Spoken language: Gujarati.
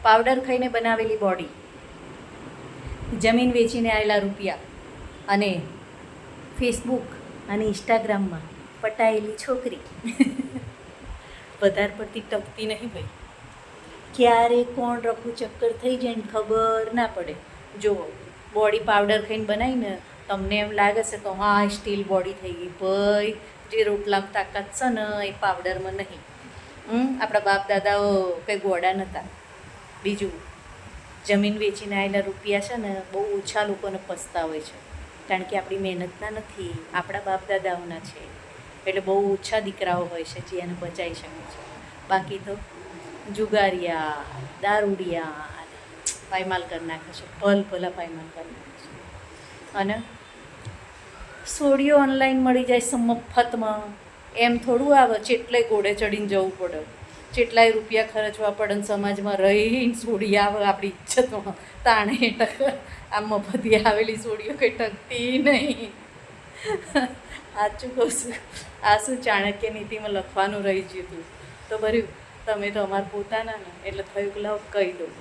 પાવડર ખાઈને બનાવેલી બોડી, જમીન વેચીને આવેલા રૂપિયા અને ફેસબુક અને ઇન્સ્ટાગ્રામમાં પટાયેલી છોકરી વધારે પડતી ટકતી નહીં ભાઈ. ક્યારે કોણ રફુ ચક્કર થઈ જાય ને ખબર ના પડે. જુઓ, બોડી પાવડર ખાઈને બનાવીને તમને એમ લાગે છે કે હા સ્ટીલ બોડી થઈ ગઈ. ભાઈ જે રોટલામાં તાકાત છે ને એ પાવડરમાં નહીં. આપણા બાપ દાદાઓ કંઈ ગોડા નહોતા. બીજું, જમીન વેચીને આવેલા રૂપિયા છે ને બહુ ઓછા લોકોને પસતા હોય છે, કારણ કે આપણી મહેનતના નથી, આપણા બાપ દાદાઓના છે. એટલે બહુ ઓછા દીકરાઓ હોય છે જે એને બચાવી શકે છે. બાકી તો જુગારિયા, દારૂડિયા પાયમાલ કરી નાખે છે, ભલા પાયમાલ કરી નાખે છે. અને સોડીઓ ઓનલાઈન મળી જાય છે મફતમાં, એમ થોડું આવે. ચેટલાય ઘોડે ચડીને જવું પડે, ચેટલાય રૂપિયા ખર્ચવા પડે ને સમાજમાં રહીને સોડી આવે આપણી ઇજ્જતમાં. તાણે આ મફતી આવેલી સોડીઓ કંઈ ટકતી નહીં. સાચું કહું છું. આ શું ચાણક્ય નીતિમાં લખવાનું રહી ગયું હતું. તો ભર્યું તમે તો અમારા પોતાના ને એટલે થયું કે લાવ કહી દઉં.